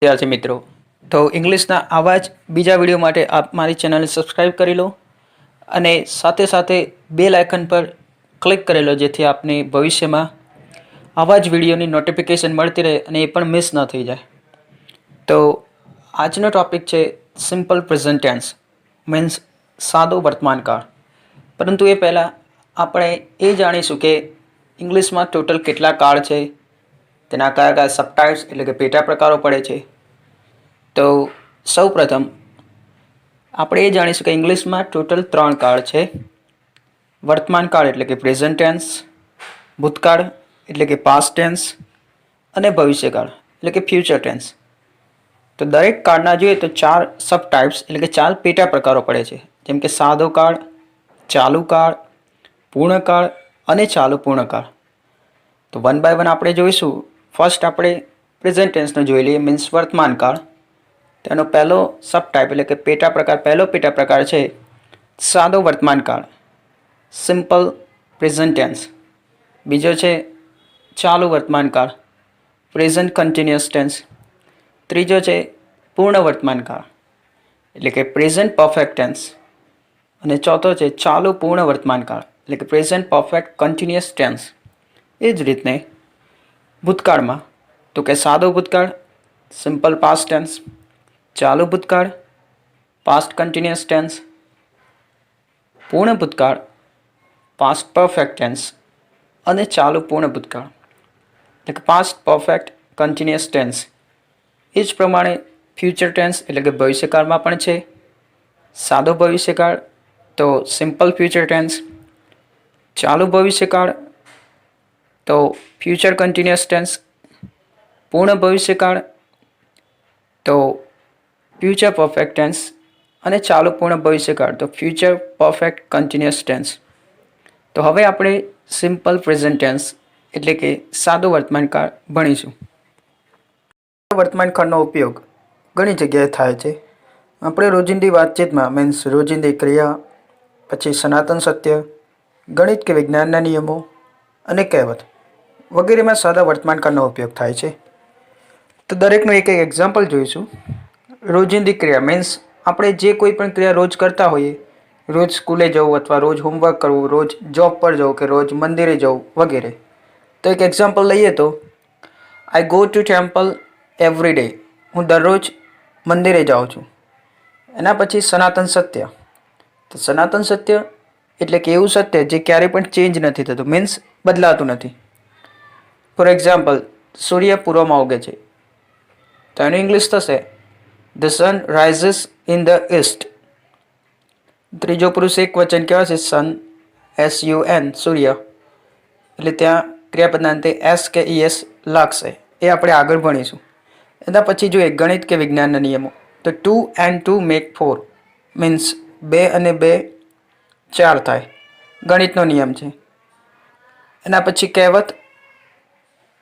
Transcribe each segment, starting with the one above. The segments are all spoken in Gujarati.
વિદ્યાર્થી મિત્રો, તો ઇંગ્લિશના આવા જ બીજા વિડીયો માટે આપ મારી ચેનલને સબસ્ક્રાઈબ કરી લો અને સાથે સાથે બેલ આઇકન પર ક્લિક કરી લો, જેથી આપને ભવિષ્યમાં આવા જ વિડીયોની નોટિફિકેશન મળતી રહે અને એ પણ મિસ ન થઈ જાય. તો આજનો ટોપિક છે સિમ્પલ પ્રેઝન્ટ ટેન્સ, મીન્સ સાદો વર્તમાનકાળ. પરંતુ એ પહેલાં આપણે એ જાણીશું કે ઇંગ્લિશમાં ટોટલ કેટલા કાળ છે, તેના કયા કયા સબટાઇપ્સ એટલે કે પેટા પ્રકારો પડે છે. તો સૌ પ્રથમ આપણે એ જાણીશું કે ઇંગ્લિશમાં ટોટલ 3 કાળ છે. વર્તમાન કાળ એટલે કે પ્રેઝન્ટ ટેન્સ, ભૂતકાળ એટલે કે પાસ્ટ ટેન્સ અને ભવિષ્યકાળ એટલે કે ફ્યુચર ટેન્સ. તો દરેક કાળના જોઈએ તો 4 સબટાઇપ્સ એટલે કે 4 પેટા પ્રકારો પડે છે, જેમ કે સાદો કાળ, ચાલુ કાળ, પૂર્ણકાળ અને ચાલુ પૂર્ણકાળ. તો વન બાય વન આપણે જોઈશું. ફર્સ્ટ આપણે પ્રેઝન્ટ ટેન્સનો જોઈ લઈએ, મીન્સ વર્તમાન કાળ. તેનો પહેલો સબટાઇપ એટલે કે પહેલો પેટા પ્રકાર છે સાદો વર્તમાન કાળ, સિમ્પલ પ્રેઝન્ટ ટેન્સ. બીજો છે ચાલુ વર્તમાન કાળ, પ્રેઝન્ટ કન્ટિન્યુઅસ ટેન્સ. ત્રીજો છે પૂર્ણ વર્તમાન કાળ એટલે કે પ્રેઝન્ટ પરફેક્ટ ટેન્સ. અને ચોથો છે ચાલુ પૂર્ણ વર્તમાન કાળ એટલે કે પ્રેઝન્ટ પરફેક્ટ કન્ટિન્યુઅસ ટેન્સ. એ જ રીતને ભૂતકાળમાં તો કે સાદો ભૂતકાળ, સિમ્પલ પાસ્ટ ટેન્સ, ચાલુ ભૂતકાળ, પાસ્ટ કન્ટિન્યુઅસ ટેન્સ, પૂર્ણ ભૂતકાળ, પાસ્ટ પરફેક્ટ ટેન્સ અને ચાલુ પૂર્ણ ભૂતકાળ એટલે કે પાસ્ટ પરફેક્ટ કન્ટિન્યુઅસ ટેન્સ. એ જ પ્રમાણે ફ્યુચર ટેન્સ એટલે કે ભવિષ્યકાળમાં પણ છે. સાદો ભવિષ્યકાળ તો સિમ્પલ ફ્યુચર ટેન્સ, ચાલુ ભવિષ્યકાળ તો ફ્યુચર કન્ટિન્યુઅસ ટેન્સ, પૂર્ણ ભવિષ્યકાળ તો ફ્યુચર પરફેક્ટ ટેન્સ અને ચાલુ પૂર્ણ ભવિષ્યકાળ તો ફ્યુચર પરફેક્ટ કન્ટિન્યુઅસ ટેન્સ. તો હવે આપણે સિમ્પલ પ્રેઝન્ટ ટેન્સ એટલે કે સાદો વર્તમાનકાળ ભણીશું. વર્તમાનકાળનો ઉપયોગ ઘણી જગ્યાએ થાય છે. આપણે રોજિંદી વાતચીતમાં, મીન્સ રોજિંદી ક્રિયા, પછી સનાતન સત્ય, ગણિત કે વિજ્ઞાનના નિયમો અને કહેવત વગેરેમાં સાદા વર્તમાનકાળનો ઉપયોગ થાય છે. તો દરેકનું એક એક એક્ઝામ્પલ જોઈશું. રોજિંદી ક્રિયા મીન્સ આપણે જે કોઈ પણ ક્રિયા રોજ કરતા હોઈએ, રોજ સ્કૂલે જવું અથવા રોજ હોમવર્ક કરવું, રોજ જોબ પર જવું કે રોજ મંદિરે જવું વગેરે. તો એક એક્ઝામ્પલ લઈએ તો I go to temple every day, હું દરરોજ મંદિરે જાઉં છું. એના પછી સનાતન સત્ય. તો સનાતન સત્ય એટલે કે એવું સત્ય જે ક્યારેય પણ ચેન્જ નથી થતું, મીન્સ બદલાતું નથી. ફોર એક્ઝામ્પલ, સૂર્ય પૂર્વમાં ઉગે છે તો એનું ઇંગ્લિશ થશે the sun rises in the east. ત્રીજો પુરુષ એક વચન કહેવાય છે સન, SUN, સૂર્ય. એટલે ત્યાં ક્રિયાપદના અંતે S કે ES લાગશે. એ આપણે આગળ ભણીશું. એના પછી જોઈએ ગણિત કે વિજ્ઞાનના નિયમો. તો 2 and 2 make 4, મીન્સ 2 અને 2 4 થાય, ગણિતનો નિયમ છે. એના પછી કહેવત.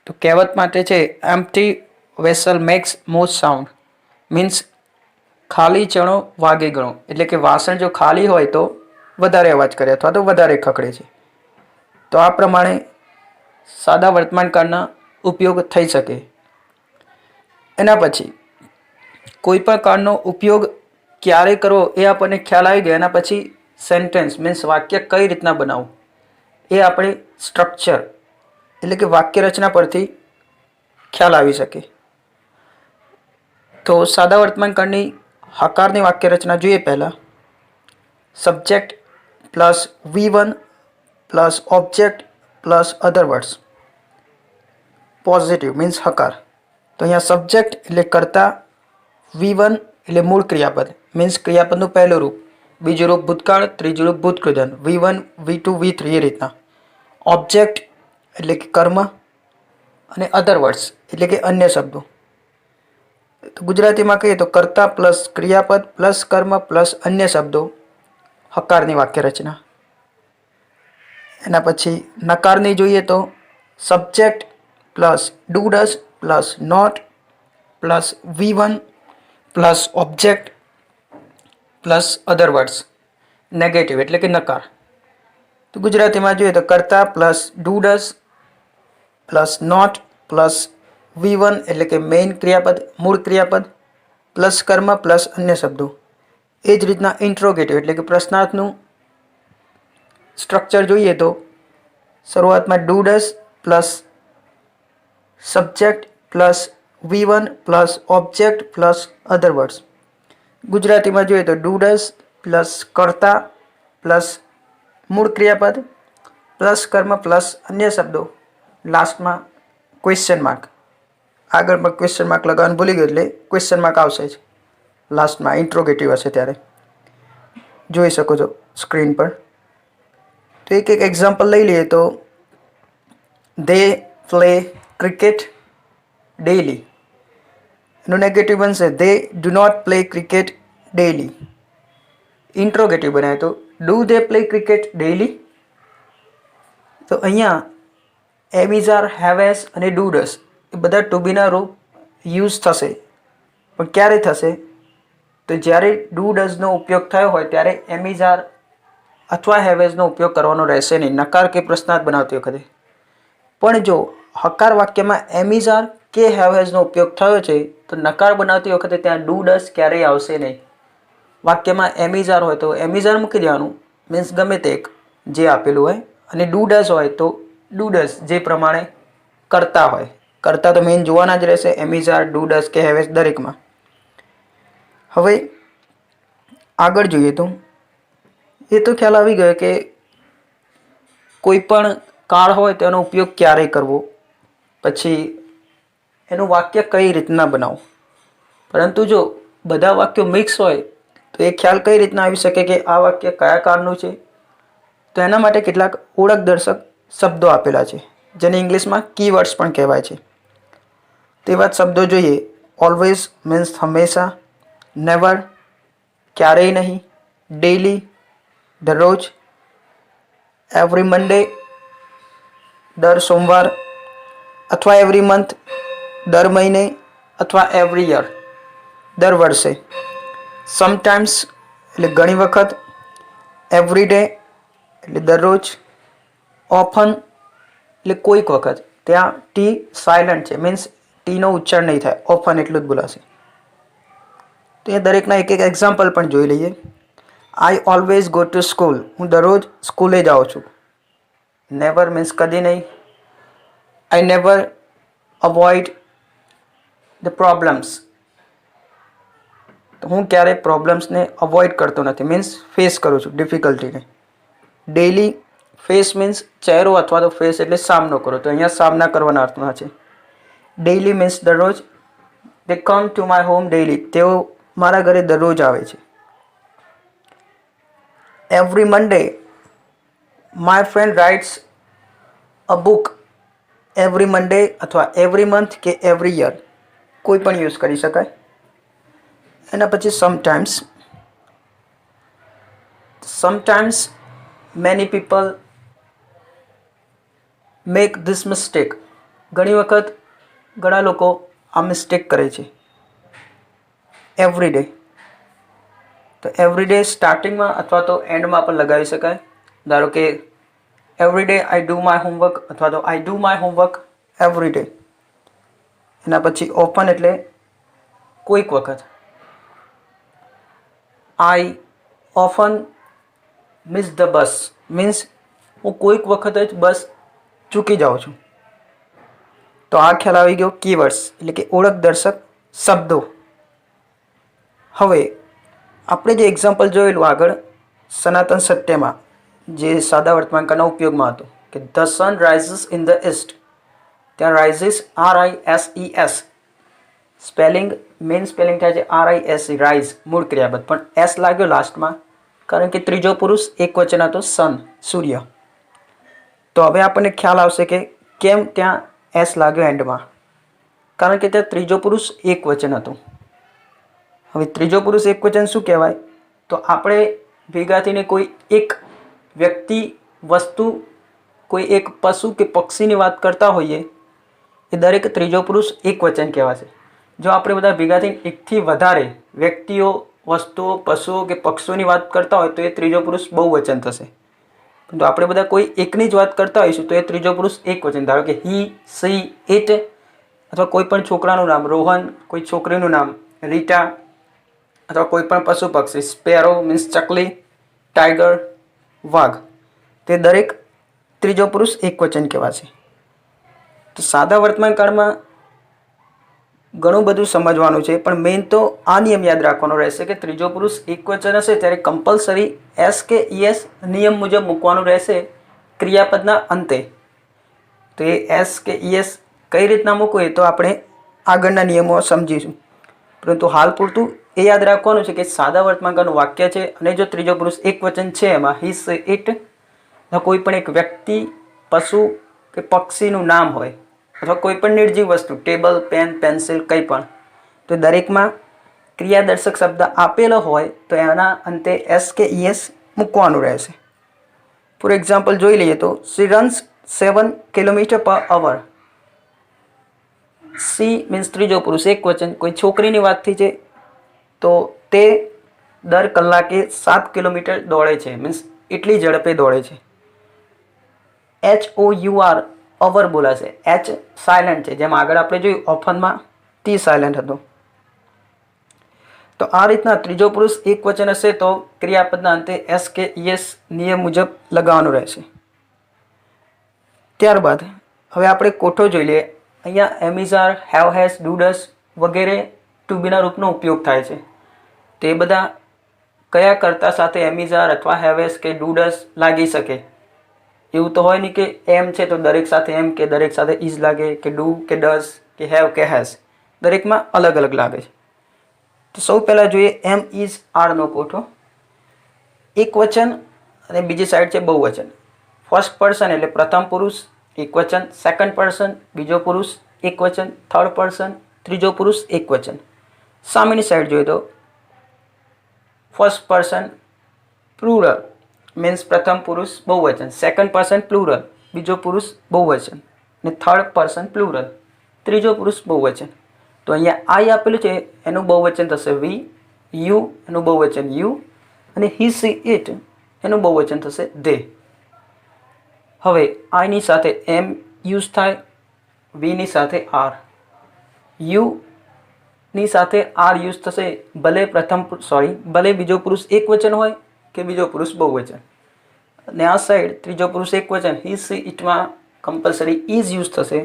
તો કહેવત માટે છે empty vessel makes most sound, means ખાલી ચણો વાગે ગણો. એટલે કે વાસણ જો ખાલી હોય તો વધારે અવાજ કરે અથવા તો વધારે ખખડે છે. તો આ પ્રમાણે સાદા વર્તમાનકાળના ઉપયોગ થઈ શકે. એના પછી કોઈ પણ કાળનો ઉપયોગ ક્યારે કરવો એ આપણને ખ્યાલ આવી ગયો. એના પછી સેન્ટેન્સ મીન્સ વાક્ય કઈ રીતના બનાવવું એ આપણે સ્ટ્રક્ચર એટલે કે વાક્ય રચના પરથી ખ્યાલ આવી શકે. તો સાદા વર્તમાનકાળની હકારની વાક્ય રચના જોઈએ. પહેલાં subject plus V1 plus object plus other words, positive means હકાર. તો અહીંયા સબ્જેક્ટ એટલે કર્તા, V1 એટલે મૂળ ક્રિયાપદ મીન્સ ક્રિયાપદનું પહેલું રૂપ, બીજું રૂપ ભૂતકાળ, ત્રીજું રૂપ ભૂતકૃદન, V1, V2, V3 એ રીતના. ઓબ્જેક્ટ એટલે કે કર્મ અને અધર વર્ડ્સ એટલે કે અન્ય શબ્દો. તો ગુજરાતીમાં કહીએ તો કર્તા પ્લસ ક્રિયાપદ પ્લસ કર્મ પ્લસ અન્ય શબ્દો, હકારની વાક્ય રચના. એના પછી નકારની જોઈએ તો subject plus do does plus not plus V1 plus object plus other words, negative એટલે કે નકાર. તો ગુજરાતીમાં જોઈએ તો કર્તા plus do does plus not plus V1 એટલે કે મેઇન ક્રિયાપદ, મૂળ ક્રિયાપદ, પ્લસ કર્મ પ્લસ અન્ય શબ્દો. એ જ રીતના ઇન્ટ્રોગેટિવ એટલે કે પ્રશ્નાર્થનું સ્ટ્રક્ચર જોઈએ તો શરૂઆતમાં do does plus subject plus V1 plus object plus other words. ગુજરાતીમાં જોઈએ તો ડુ ડસ પ્લસ કર્તા પ્લસ મૂળ ક્રિયાપદ પ્લસ કર્મ પ્લસ અન્ય શબ્દો, લાસ્ટમાં ક્વેશ્ચન માર્ક. આગળ પણ ક્વેશ્ચન માર્ક લગાવવાનું ભૂલી ગયો એટલે ક્વેશ્ચન માર્ક આવશે જ લાસ્ટમાં, ઇન્ટ્રોગેટિવ હશે ત્યારે. જોઈ શકો છો સ્ક્રીન પર. તો એક એક્ઝામ્પલ લઈ લઈએ તો દે પ્લે ક્રિકેટ ડેઇલી. એનું નેગેટિવ બનશે they do not play cricket daily. Interrogative બનાવે તો do they play cricket daily. તો અહીંયા am is are, have has અને ડુ ડસ એ બધા ટુ બીના રૂપ યુઝ થશે. પણ ક્યારે થશે? તો જ્યારે ડુ ડઝનો ઉપયોગ થયો હોય ત્યારે એમ ઇઝ આર અથવા હેવ એઝનો ઉપયોગ કરવાનો રહેશે નહીં, નકાર કે પ્રશ્નાર્થ બનાવતી વખતે. પણ જો હકાર વાક્યમાં એમ ઇઝ આર કે હેવ એઝનો ઉપયોગ થયો છે તો નકાર બનાવતી વખતે ત્યાં ડુ ડઝ ક્યારેય આવશે નહીં. વાક્યમાં એમ ઇઝ આર હોય તો એમ ઇઝ આર મૂકી દેવાનું, મીન્સ ગમે તે એક જે આપેલું હોય, અને ડુ ડઝ હોય તો ડુ ડઝ જે પ્રમાણે કરતા હોય. કરતા તો મેઇન જોવાના જ રહેશે, એમ ઇઝ આર, ડુ ડઝ કે હેવ એઝ દરેકમાં. હવે આગળ જોઈએ તો એ તો ખ્યાલ આવી ગયો કે કોઈ પણ કાળ હોય તેનો ઉપયોગ ક્યારે કરવો, પછી એનું વાક્ય કઈ રીતના બનાવવું. પરંતુ જો બધા વાક્યો મિક્સ હોય તો એ ખ્યાલ કઈ રીતના આવી શકે કે આ વાક્ય કયા કાળનું છે? તો એના માટે કેટલાક ઓળખ દર્શક શબ્દો આપેલા છે, જેને ઇંગ્લિશમાં કીવર્ડ્સ પણ કહેવાય છે. તેવા જ શબ્દો જોઈએ. ઓલવેઝ મીન્સ હંમેશા, નેવર ક્યારેય નહીં, ડેઇલી દરરોજ, એવરી મંડે દર સોમવાર, અથવા એવરી મંથ દર મહિને, અથવા એવરી યર દર વર્ષે, સમટાઇમ્સ એટલે ઘણી વખત, એવરી ડે એટલે દરરોજ, ઓફન એટલે કોઈક વખત. ત્યાં ટી સાયલન્ટ છે, મીન્સ ટીનો ઉચ્ચાર નહીં થાય, ઓફન એટલું જ બોલાશે. તો એ દરેકના એક એક એક્ઝામ્પલ પણ જોઈ લઈએ. I always go to school, હું દરરોજ સ્કૂલે જાઉં છું. નેવર મીન્સ કદી નહીં. I never avoid the problems, તો હું ક્યારેય પ્રોબ્લેમ્સને અવોઇડ કરતો નથી, મીન્સ ફેસ કરું છું ડિફિકલ્ટીને. ડેઇલી ફેસ મીન્સ ચહેરો અથવા તો ફેસ એટલે સામનો કરો, તો અહીંયા સામના કરવાના અર્થમાં છે. ડેઇલી મીન્સ દરરોજ. They come to my home daily, તેઓ મારા ઘરે દરરોજ આવે છે. Every Monday my friend writes a book. Every Monday અથવા એવરી મંથ કે એવરી યર કોઈ પણ યુઝ કરી શકાય. એના પછી sometimes. Sometimes many people make this mistake, ઘણી વખત ઘણા લોકો આ મિસ્ટેક કરે છે. એવરી ડે, તો એવરી ડે સ્ટાર્ટિંગમાં અથવા તો એન્ડમાં પણ લગાવી શકાય. ધારો કે every day I do my homework અથવા તો I do my homework every day. એના પછી ઓપન એટલે કોઈક વખત. I often miss the bus, means હું કોઈક વખત જ બસ ચૂકી જાઉં છું. તો આ ખ્યાલ આવી ગયો કીવર્ડ્સ એટલે કે ઓળખ દર્શક શબ્દો. હવે આપણે જે એક્ઝામ્પલ જોયેલું આગળ સનાતન સત્યમાં, જે સાદા વર્તમાનકાળના ઉપયોગમાં હતું કે the sun rises in the east, ત્યાં rises RISES, spelling main spelling થાય છે RISE, રાઇઝ મૂળ ક્રિયાપદ, પણ એસ લાગ્યો લાસ્ટમાં કારણ કે ત્રીજો પુરુષ એક વચન હતો સન, સૂર્ય. તો હવે આપણને ખ્યાલ આવશે કે કેમ ત્યાં એસ લાગ્યો એન્ડમાં, કારણ કે ત્યાં ત્રીજો પુરુષ એક વચન હતું. હવે ત્રીજો પુરુષ એક વચન શું કહેવાય? તો આપણે ભેગા થઈને કોઈ એક વ્યક્તિ, વસ્તુ, કોઈ એક પશુ કે પક્ષીની વાત કરતા હોઈએ એ દરેક ત્રીજો પુરુષ એક વચન કહેવાશે. જો આપણે બધા ભેગા થઈને એકથી વધારે વ્યક્તિઓ, વસ્તુઓ, પશુઓ કે પક્ષીઓની વાત કરતા હોય તો એ ત્રીજો પુરુષ બહુવચન થશે. પરંતુ આપણે બધા કોઈ એકની જ વાત કરતા હોઈશું તો એ ત્રીજો પુરુષ એક વચન. ધારો કે હી, સી, ઇટ, અથવા કોઈ પણ છોકરાનું નામ રોહન, કોઈ છોકરીનું નામ રીટા, અથવા કોઈ પણ પશુ પક્ષી સ્પેરો મીન્સ ચકલી, ટાઈગર, વાઘ, તે દરેક ત્રીજો પુરુષ એકવચન કહેવાશે. તો સાદા વર્તમાન કાળમાં ઘણું બધું સમજવાનું છે, પણ મેઇન તો આ નિયમ યાદ રાખવાનો રહેશે કે ત્રીજો પુરુષ એકવચન હશે ત્યારે કમ્પલસરી એસ કે ઈએસ નિયમ મુજબ મૂકવાનું રહેશે ક્રિયાપદના અંતે. તો એ એસ કે ઈએસ કઈ રીતના મૂકવું એ તો આપણે આગળના નિયમો સમજીશું, પરંતુ હાલ પૂરતું એ યાદ રાખવાનું છે કે સાદા વર્તમાનકાળનું વાક્ય છે અને જો ત્રીજો પુરુષ એકવચન છે એમાં હી સે ઇટ, કોઈ પણ એક વ્યક્તિ, પશુ કે પક્ષીનું નામ હોય અથવા કોઈ પણ નિર્જીવ વસ્તુ ટેબલ, પેન, પેન્સિલ કંઈ પણ, તો દરેકમાં ક્રિયાદર્શક શબ્દ આપેલો હોય તો એના અંતે એસ કે ઈએસ મૂકવાનું રહેશે. ફોર એક્ઝામ્પલ જોઈ લઈએ તો શી રન્સ 7 કિલોમીટર પર અવર. સી મીન્સ ત્રીજો પુરુષ એકવચન, કોઈ છોકરીની વાત થઈ છે તો તે દર કલાકે 7 કિલોમીટર દોડે છે, મીન્સ એટલી ઝડપે દોડે છે. HOUR અવર બોલાશે, એચ સાયલેન્ટ છે, જેમ આગળ આપણે જોયું ઓફનમાં ટી સાયલેન્ટ હતો. તો આ રીતના ત્રીજો પુરુષ એકવચન હશે તો ક્રિયાપદના અંતે એસ કે ઈએસ નિયમ મુજબ લગાવવાનું રહેશે. ત્યારબાદ હવે આપણે કોઠો જોઈ લઈએ. અહીંયા એમિઝાર, હેવ હેઝ, ડુ ડસ વગેરે ટુ બીના રૂપનો ઉપયોગ થાય છે. તે બધા કયા કર્તા સાથે એમિઝાર અથવા હેવ હેઝ કે ડુ ડસ લાગી શકે? એવું તો હોય નહીં કે એમ છે તો દરેક સાથે એમ કે દરેક સાથે ઇઝ લાગે કે ડુ કે ડઝ કે હેવ કે હેઝ, દરેકમાં અલગ અલગ લાગે છે. તો સૌ પહેલાં જોઈએ એમ ઇઝ આરનો કોઠો. એકવચન અને બીજી સાઈડ છે બહુવચન. ફર્સ્ટ પર્સન એટલે પ્રથમ પુરુષ એકવચન, સેકન્ડ પર્સન બીજો પુરુષ એકવચન, થર્ડ પર્સન ત્રીજો પુરુષ એકવચન. સામેની સાઈડ જોઈએ તો ફર્સ્ટ પર્સન પ્લુરલ મીન્સ પ્રથમ પુરુષ બહુવચન, સેકન્ડ પર્સન પ્લુરલ બીજો પુરુષ બહુવચન, ને થર્ડ પર્સન પ્લુરલ ત્રીજો પુરુષ બહુવચન. તો અહીંયા આઈ આપેલું છે એનું બહુવચન થશે વી, યુ એનું બહુવચન યુ, અને હી સી ઇટ એનું બહુવચન થશે ધે. હવે આઈની સાથે એમ યુઝ થાય, વીની સાથે આર, યુની સાથે આર યુઝ થશે ભલે બીજો પુરુષ એકવચન હોય કે બીજો પુરુષ બહુવચન. અને આ સાઈડ ત્રીજો પુરુષ એકવચન હી સી ઇટમાં કમ્પલસરી ઇઝ યુઝ થશે,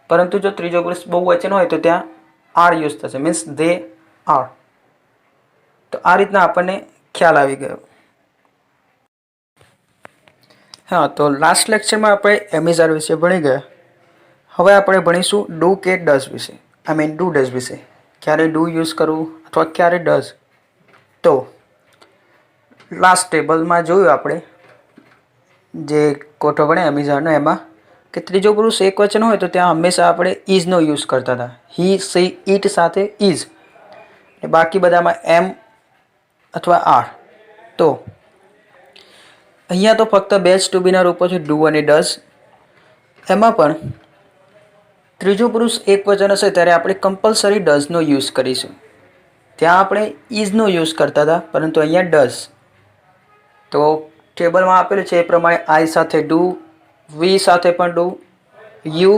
પરંતુ જો ત્રીજો પુરુષ બહુવચન હોય તો ત્યાં આર યુઝ થશે, મીન્સ ધે આર. તો આ રીતના આપણને ખ્યાલ આવી ગયો. હા, તો લાસ્ટ લેક્ચરમાં આપણે એમિઝાર વિશે ભણી ગયા. હવે આપણે ભણીશું ડુ કે ડઝ વિશે, ડુ ડઝ વિશે. ક્યારે ડુ યુઝ કરવું અથવા ક્યારે ડઝ. તો લાસ્ટ ટેબલમાં જોયું આપણે જે કોઠો ભણે એમિઝારનો, એમાં કે ત્રીજો પુરુષ એકવચન હોય તો ત્યાં હંમેશા આપણે ઇઝનો યુઝ કરતા હતા. હી સી ઇટ સાથે ઇઝ, બાકી બધામાં એમ અથવા આર. તો અહીંયા તો ફક્ત બે જ ટુ બીના રૂપો છે ડુ અને ડઝ. એમાં પણ ત્રીજો પુરુષ એકવચન હશે ત્યારે આપણે કમ્પલસરી ડઝનો યુઝ કરીશું. ત્યાં આપણે ઇઝનો યુઝ કરતા હતા, પરંતુ અહીંયા ડઝ. તો ટેબલમાં આપેલું છે એ પ્રમાણે આઈ સાથે ડુ, વી સાથે પણ ડુ, યુ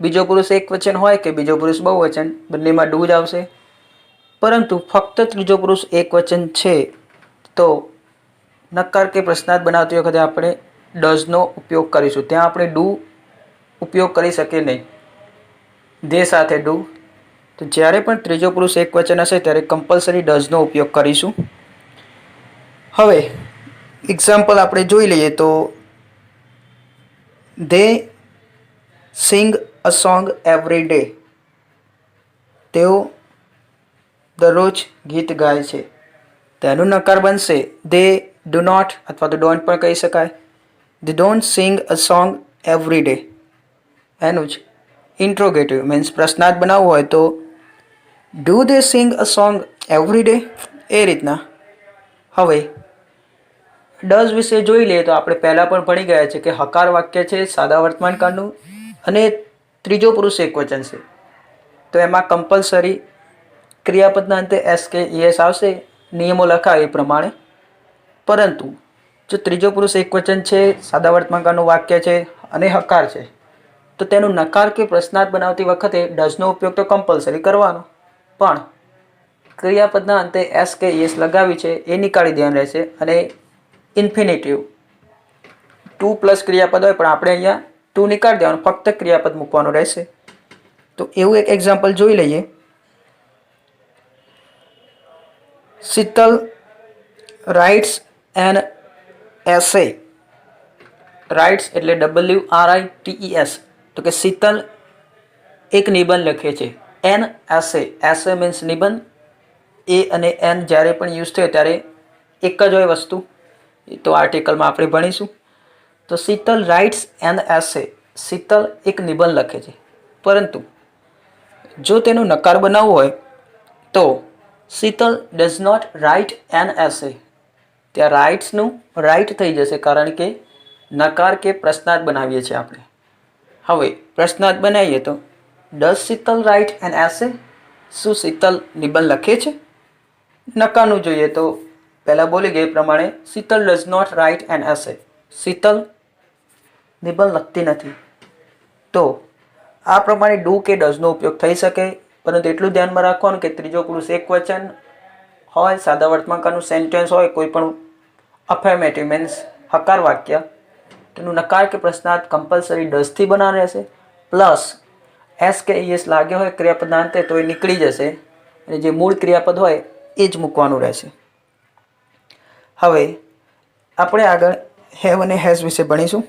બીજો પુરુષ એકવચન હોય કે બીજો પુરુષ બહુવચન બંનેમાં ડુ જ આવશે. પરંતુ ફક્ત ત્રીજો પુરુષ એકવચન છે તો નકાર કે પ્રશ્નાર્થ બનાવતી વખતે આપણે ડઝનો ઉપયોગ કરીશું. ત્યાં આપણે ડુ ઉપયોગ કરી શકીએ નહીં, ધે સાથે ડુ. તો જ્યારે પણ ત્રીજો પુરુષ એકવચન હશે ત્યારે કમ્પલસરી ડઝનો ઉપયોગ કરીશું. હવે એક્ઝામ્પલ આપણે જોઈ લઈએ તો they sing a song every day. તેઓ દરરોજ ગીત ગાય છે. તેનું નકાર બનશે દે ડુ નોટ, અથવા તો ડોન્ટ પણ કહી શકાય. They don't sing a song every day. એનું જ ઇન્ટ્રોગેટિવ મીન્સ પ્રશ્નાર્થ બનાવવું હોય તો do they sing a song every day, એ રીતના. હવે ડઝ વિશે જોઈ લઈએ તો આપણે પહેલાં પણ ભણી ગયા છે કે હકાર વાક્ય છે સાદા વર્તમાન કાળનું અને ત્રીજો પુરુષ એકવચન છે. તો એમાં કમ્પલસરી ક્રિયાપદના અંતે એસ કે ઈએસ આવશે, નિયમો લખાય એ પ્રમાણે. પરંતુ જો ત્રીજો પુરુષ એકવચન છે, સાદા વર્તમાન કાળનું વાક્ય છે અને હકાર છે, તો તેનું નકાર કે પ્રશ્નાર્થ બનાવતી વખતે ડઝનો ઉપયોગ તો કમ્પલસરી કરવાનો, પણ ક્રિયાપદના અંતે એસ કે યસ લગાવી છે એ નીકાળી દેવાનું રહેશે. અને ઇન્ફિનિટિવ 2 પ્લસ ક્રિયાપદ હોય પણ આપણે અહીંયા 2 નીકાળી દેવાનું, ફક્ત ક્રિયાપદ મૂકવાનું રહેશે. તો એવું એક એક્ઝામ્પલ જોઈ લઈએ. Sheetal writes an S A. Rights એટલે WRITES. તો કે શીતલ એક નિબંધ લખે છે. એન એસે, એસે મીન્સ નિબંધ. એ અને એન જ્યારે પણ યુઝ થયો ત્યારે એક જ હોય વસ્તુ, તો આર્ટિકલમાં આપણે ભણીશું. તો Sheetal writes an essay, Sheetal એક નિબંધ લખે છે. પરંતુ જો તેનું નકાર બનાવવું હોય તો Sheetal does not write an essay. ત્યાં રાઇટ્સનું રાઇટ થઈ જશે, કારણ કે નકાર કે પ્રશ્નાર્થ બનાવીએ છીએ આપણે. હવે પ્રશ્નાર્થ બનાવીએ તો ડઝ શીતલ રાઇટ એન એસે, શું શીતલ નિબંધ લખે છે? નકારનું જોઈએ તો પહેલાં બોલી ગઈ પ્રમાણે Sheetal does not write an essay, Sheetal નિબંધ લખતી નથી. તો આ પ્રમાણે ડુ કે ડઝનો ઉપયોગ થઈ શકે, પરંતુ એટલું ધ્યાનમાં રાખવાનું કે ત્રીજો પુરુષ એકવચન હોય, સાદા વર્તમાનકાળનું સેન્ટેન્સ હોય, કોઈ પણ અફર્મેટિવ મીન્સ હકાર વાક્ય, તેનું નકાર કે પ્રશ્નાર્થ કમ્પલસરી ડઝથી બનાવવાનું રહેશે. પ્લસ એસ કે યસ લાગ્યો હોય ક્રિયાપદના અંતે તો એ નીકળી જશે, અને જે મૂળ ક્રિયાપદ હોય એ જ મૂકવાનું રહેશે. હવે આપણે આગળ હેવ અને હેઝ વિશે ભણીશું.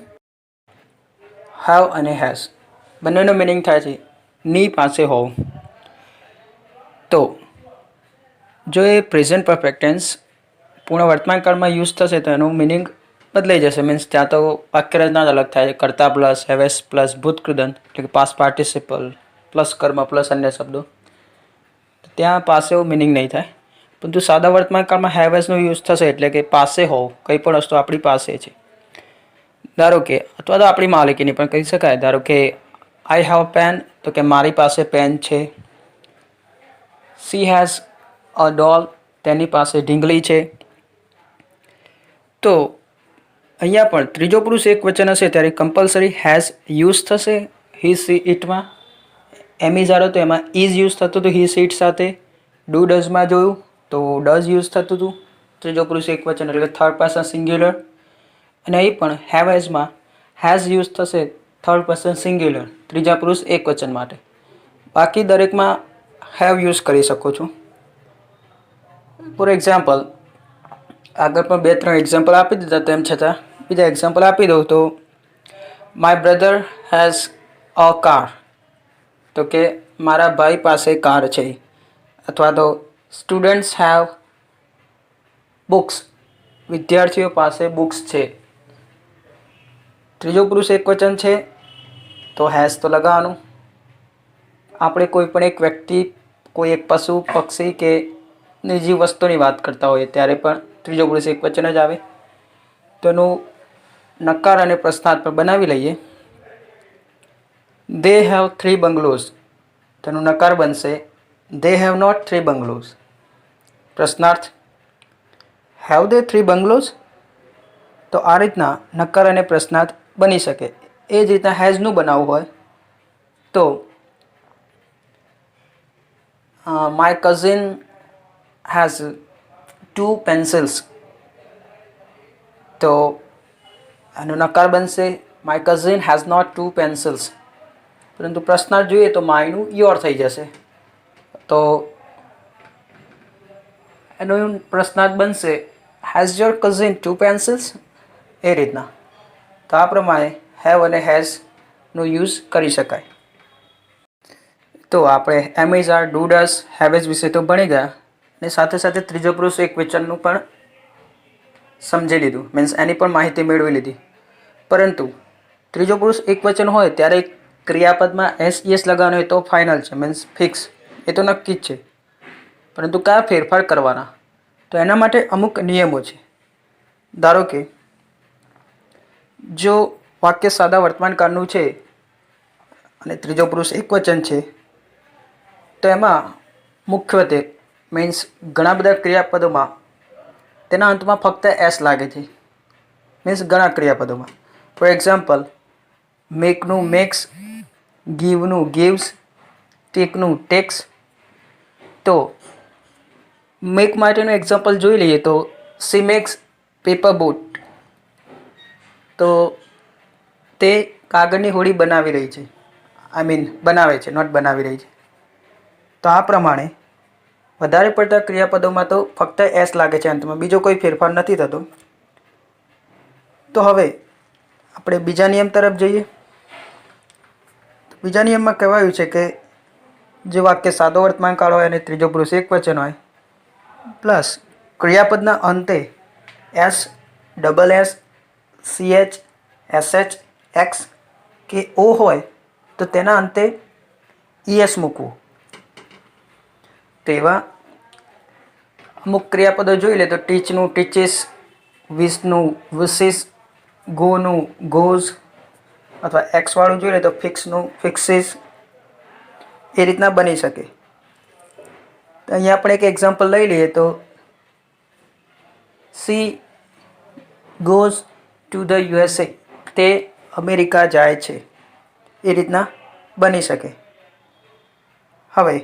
હેવ અને હેઝ બંનેનો મિનિંગ થાય છે ની પાસે હોવ. તો જો એ પ્રેઝન્ટ પરફેક્ટ ટેન્સ પૂર્ણ વર્તમાનકાળમાં યુઝ થશે તો એનું મિનિંગ બદલાઈ જશે. મીન્સ ત્યાં તો વાક્યરચના જ અલગ થાય છે. કર્તા પ્લસ હેવેસ પ્લસ ભૂતકૃદંત એટલે કે પાસ્ટ પાર્ટિસિપલ પ્લસ કર્મ પ્લસ અન્ય શબ્દો, ત્યાં પાસે એવું મિનિંગ નહીં થાય. પરંતુ સાદા વર્તમાનકાળમાં હેવેસનો યુઝ થશે એટલે કે પાસે હોવ, કંઈ પણ વસ્તુ આપણી પાસે છે. ધારો કે, અથવા તો આપણી માલિકીની પણ કહી શકાય. ધારો કે આઈ હેવ પેન, તો કે મારી પાસે પેન છે. સી હેઝ અ ડોલ, તેની પાસે ઢીંગલી છે. તો અહીંયા પણ ત્રીજો પુરુષ એક વચન હશે ત્યારે કમ્પલસરી હેઝ યુઝ થશે હી સી ઇટમાં. એમિઝારો તો એમાં ઇઝ યુઝ થતું હતું હી સી ઇટ સાથે. ડુ ડઝમાં જોયું તો ડઝ યુઝ થતું હતું ત્રીજો પુરુષ એક વચન એટલે થર્ડ પર્સન સિંગ્યુલર. અને અહીં પણ હેવ હેઝમાં હેઝ યુઝ થશે થર્ડ પર્સન સિંગ્યુલર ત્રીજા પુરુષ એક વચન માટે. બાકી દરેકમાં હેવ યુઝ કરી શકો છો. ફોર એક્ઝામ્પલ આગળ પણ 2-3 એક્ઝામ્પલ આપી દીધા, તેમ છતાં બીજા એક્ઝામ્પલ આપી દઉં તો my brother has a car, તો કે મારા ભાઈ પાસે કાર છે. અથવા તો સ્ટુડન્ટ્સ હેવ બુક્સ, વિદ્યાર્થીઓ પાસે બુક્સ છે. ત્રીજો પુરુષ એક વચન છે તો હેઝ તો લગાવવાનું. આપણે કોઈ પણ એક વ્યક્તિ, કોઈ એક પશુ પક્ષી કે નિજી વસ્તુની વાત કરતા હોઈએ ત્યારે પણ ત્રીજો પુરુષ એક વચન જ આવે. તો એનું નકાર અને પ્રશ્નાર્થ પર બનાવી લઈએ. દે હેવ 3 બંગલોઝ, તેનું નકાર બનશે દે હેવ નોટ 3 બંગલોઝ. પ્રશ્નાર્થ હેવ દે 3 બંગલોઝ. તો આ રીતના નકાર અને પ્રશ્નાર્થ બની શકે. એ જ રીતના હેઝનું બનાવવું હોય તો માય કઝિન હેઝ 2 પેન્સિલ્સ. તો આનો નકાર બનશે my cousin has not 2 pencils. પરંતુ પ્રશ્નાર્થ જોઈએ તો માયનું યોર થઈ જશે. તો એનો પ્રશ્નાર્થ બનશે હેઝ યોર કઝિન 2 પેન્સિલ્સ. એ રીતના. તો આ પ્રમાણે હેવ અને હેઝનો યુઝ કરી શકાય. તો આપણે એમિઝાર, ડુ ડઝ, હેવેઝ વિશે તો ભણી ગયા, અને સાથે સાથે ત્રીજો પુરુષ એક વચનનું પણ સમજી લીધું. મીન્સ એની પણ માહિતી મેળવી લીધી. પરંતુ ત્રીજો પુરુષ એક વચન હોય ત્યારે ક્રિયાપદમાં એસ યસ લગાવવાનું હોય તો ફાઇનલ છે, મીન્સ ફિક્સ, એ તો નક્કી જ છે. પરંતુ કયા ફેરફાર કરવાના, તો એના માટે અમુક નિયમો છે. ધારો કે જો વાક્ય સાદા વર્તમાનકાળનું છે અને ત્રીજો પુરુષ એક વચન છે તો એમાં મુખ્યત્વે મીન્સ ઘણા બધા ક્રિયાપદોમાં તેના અંતમાં ફક્ત એસ લાગે છે. મીન્સ ઘણા ક્રિયાપદોમાં ફોર એક્ઝામ્પલ મેકનું મેક્સ, ગીવનું ગીવ્સ, ટેકનું ટેક્સ. તો મેક માટેનું એક્ઝામ્પલ જોઈ લઈએ તો સી મેક્સ પેપર બોટ. તો તે કાગળની હોડી બનાવી રહી છે, બનાવે છે, નોટ બનાવી રહી છે. તો આ પ્રમાણે વધારે પડતા ક્રિયાપદોમાં તો ફક્ત એસ લાગે છે અંતમાં, બીજો કોઈ ફેરફાર નથી થતો. તો હવે આપણે બીજા નિયમ તરફ જઈએ. બીજા નિયમમાં કહેવાયું છે કે જે વાક્ય સાદો વર્તમાન કાળ હોય અને ત્રીજો પુરુષ એકવચન હોય, પ્લસ ક્રિયાપદના અંતે S, double S, CH, SH, X કે O હોય તો તેના અંતે ES મૂકવું. તેવા અમુક ક્રિયાપદો જોઈ લે તો ટીચનું ટીચીસ, વિશનું વિશિસ, ગોનું ગોઝ, અથવા એક્સ વાળું જોઈ લે તો ફિક્સનું ફિક્સિસ. એ રીતના બની શકે. તો અહીંયા આપણે એક એક્ઝામ્પલ લઈ લઈએ તો C goes to the USA. તે અમેરિકા જાય છે. એ રીતના બની શકે. હવે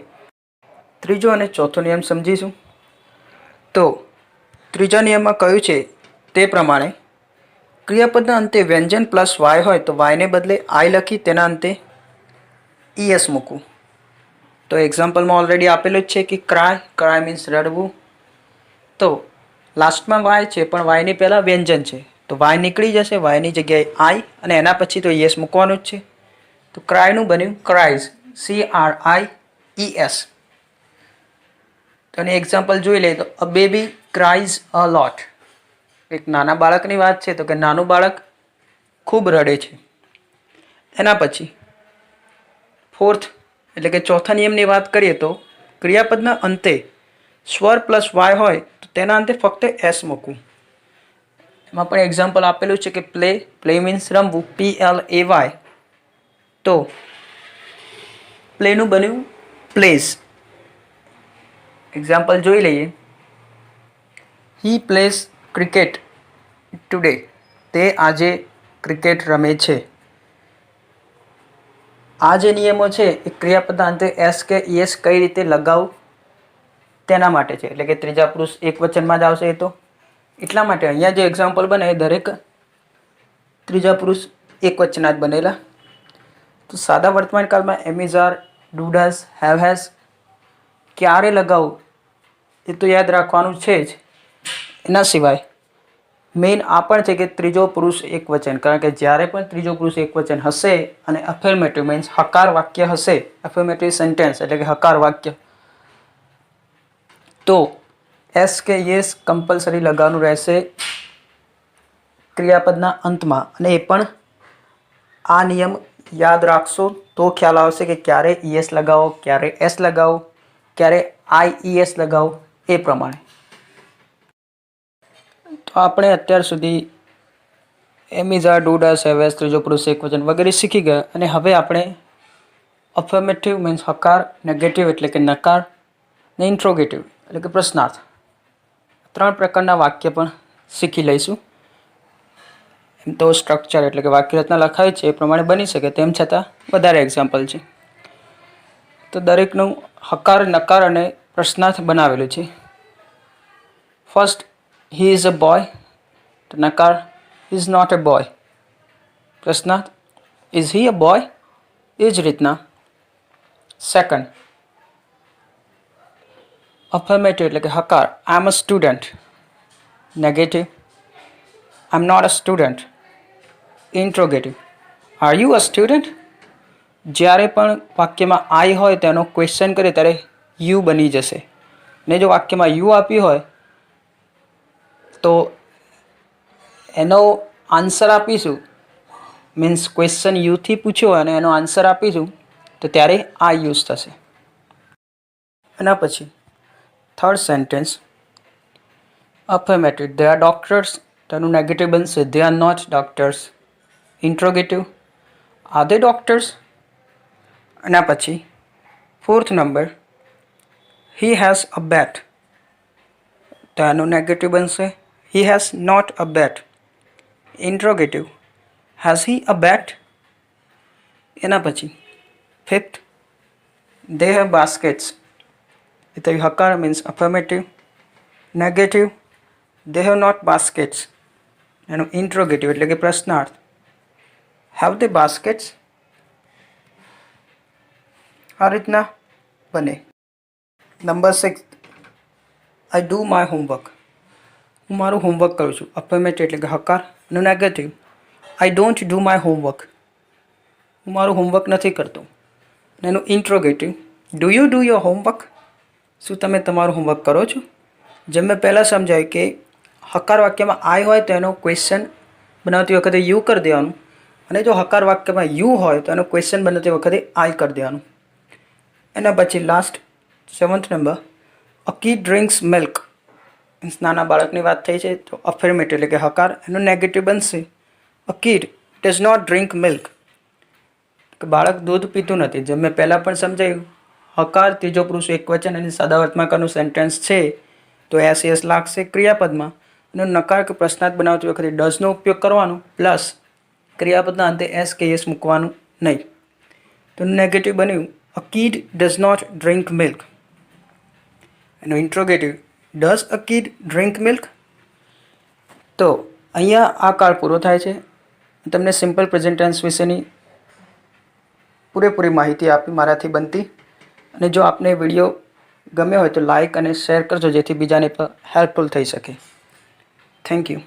ત્રીજો અને ચોથો નિયમ સમજીશું. તો ત્રીજા નિયમમાં કહ્યું છે તે પ્રમાણે ક્રિયાપદના અંતે વ્યંજન પ્લસ વાય હોય તો વાયને બદલે આઈ લખી તેના અંતે ES મૂકવું. તો એક્ઝામ્પલમાં ઓલરેડી આપેલું જ છે કે ક્રાય મીન્સ રડવું. તો લાસ્ટમાં વાય છે પણ વાયની પહેલાં વ્યંજન છે, તો વાય નીકળી જશે, વાયની જગ્યાએ આઈ અને એના પછી તો ES મૂકવાનું જ છે. તો ક્રાયનું બન્યું ક્રાઇઝ, CRIES. તો એની એક્ઝામ્પલ જોઈ લઈએ તો અ બેબી ક્રાઇઝ અ લોટ. એક નાના બાળકની વાત છે તો કે નાનું બાળક ખૂબ રડે છે. એના પછી ફોર્થ એટલે કે ચોથા નિયમની વાત કરીએ તો ક્રિયાપદના અંતે સ્વર પ્લસ વાય હોય તો તેના અંતે ફક્ત એસ મૂકવું. એમાં પણ એક્ઝામ્પલ આપેલું છે કે પ્લે મીન્સ રમવું, PLAY. તો પ્લેનું બન્યું પ્લેઝ. એક્ઝામ્પલ જોઈ લઈએ. હી પ્લેઝ ક્રિકેટ ટુડે. તે આજે ક્રિકેટ રમે છે. આ જે નિયમો છે એ ક્રિયાપદના અંતે એસ કે ES કઈ રીતે લગાવવું તેના માટે છે. એટલે કે ત્રીજા પુરુષ એકવચનમાં જ આવશે. એ તો એટલા માટે અહીંયા જે એક્ઝામ્પલ બને એ દરેક ત્રીજા પુરુષ એકવચના જ બનેલા. તો સાદા વર્તમાન કાળમાં એમિઝાર, ડુડાસ, હેવ હેઝ ક્યારે લગાવવું એ તો યાદ રાખવાનું છે જ. એના સિવાય મેઇન આ પણ છે કે ત્રીજો પુરુષ એકવચન, કારણ કે જ્યારે પણ ત્રીજો પુરુષ એકવચન હશે અને અફર્મેટિવ મીન્સ હકાર વાક્ય હશે, અફર્મેટિવ સેન્ટેન્સ એટલે કે હકાર વાક્ય, તો એસ કે યસ કમ્પલસરી લગાવવાનું રહેશે ક્રિયાપદના અંતમાં. અને એ પણ આ નિયમ યાદ રાખશો તો ખ્યાલ આવશે કે ક્યારે ES લગાવો, ક્યારે S લગાવો, ક્યારે IES લગાવો. એ પ્રમાણે તો આપણે અત્યાર સુધી એમિઝા, ડુડાસ, હેવેસ, ત્રીજો પુરુષ એકવચન વગેરે શીખી ગયા. અને હવે આપણે અફર્મેટિવ મીન્સ હકાર, નેગેટિવ એટલે કે નકાર, ને ઇન્ટ્રોગેટિવ એટલે કે પ્રશ્નાર્થ, 3 પ્રકારના વાક્ય પણ શીખી લઈશું. એમ તો સ્ટ્રક્ચર એટલે કે વાક્ય રચના લખાય છે એ પ્રમાણે બની શકે, તેમ છતાં વધારે એક્ઝામ્પલ છે. તો દરેકનું હકાર, નકાર અને પ્રશ્નાર્થ બનાવેલું છે. First, he is a boy. તો નકાર, ઇઝ નોટ અ બોય. પ્રશ્નાર્થ, ઇઝ હી અ બોય. એ જ રીતના સેકન્ડ, અફર્મેટિવ એટલે કે હકાર, I am a student. Negative, I am not a student. Interrogative, are you a student. જ્યારે પણ વાક્યમાં આઈ હોય તેનો ક્વેશ્ચન કરે ત્યારે યુ બની જશે. ને જો વાક્યમાં યુ આપ્યું હોય તો એનો આન્સર આપીશું, મીન્સ ક્વેશ્ચન યુથી પૂછ્યો હોય અને એનો આન્સર આપીશું તો ત્યારે આ યુઝ થશે. એના પછી third sentence, affirmative, they are doctors. તેનું નેગેટિવ બનશે they are not doctors. Interrogative, are they doctors. એના પછી fourth number, he has a bat. તો એનું નેગેટિવ બનશે he has not a bat. Interrogative, has he a bat. એના પછી Fifth, they have baskets. એટલે હકાર means affirmative. Negative, they have not baskets. એનું ઇન્ટ્રોગેટિવ એટલે કે પ્રશ્નાર્થ. have they baskets? આ રીતના બને. Number 6, I do my homework. હું મારું હોમવર્ક કરું છું. અફર્મેટિવ એટલે કે હકાર. અને negative, I don't do my homework. હું મારું હોમવર્ક નથી કરતો. અને એનું interrogative, do you do your homework? શું તમે તમારું હોમવર્ક કરો છો? જેમ મેં પહેલાં સમજાવ્યું કે હકાર વાક્યમાં આઈ હોય તો એનો ક્વેશ્ચન બનાવતી વખતે યુ કરી દેવાનું, અને જો હકાર વાક્યમાં યુ હોય તો એનો ક્વેશ્ચન બનાવતી વખતે આઈ કરી દેવાનું. એના પછી લાસ્ટ 7th નંબર, અ કિડ ડ્રિંક્સ મિલ્ક. મીન્સ નાના બાળકની વાત થઈ છે તો અફર્મેટિવ એટલે કે હકાર. એનું નેગેટિવ બનશે, a kid does not drink milk. કે બાળક દૂધ પીતું નથી. જેમ મેં પહેલાં પણ સમજાવ્યું, હકાર ત્રીજો પુરુષ એકવચન અને સાદા વર્તમાનકાળનું સેન્ટેન્સ છે તો એસ એસ લાગશે ક્રિયાપદમાં. અને નકાર કે પ્રશ્નાર્થ બનાવતી વખતે ડઝનો ઉપયોગ કરવાનો, પ્લસ ક્રિયાપદના અંતે એસ કે એસ મૂકવાનું નહીં. તો નેગેટિવ બન્યું, a kid does not drink milk. એનો interrogative, does a kid drink milk. તો અહીંયા આ કાળ પૂરો થાય છે. તમને સિમ્પલ પ્રેઝન્ટ ટેન્સ વિશેની પૂરેપૂરી માહિતી આપી મારાથી બનતી. અને જો આપને વિડીયો ગમ્યો હોય તો લાઇક અને શેર કરજો, જેથી બીજાને પણ હેલ્પફુલ થઈ શકે. Thank you.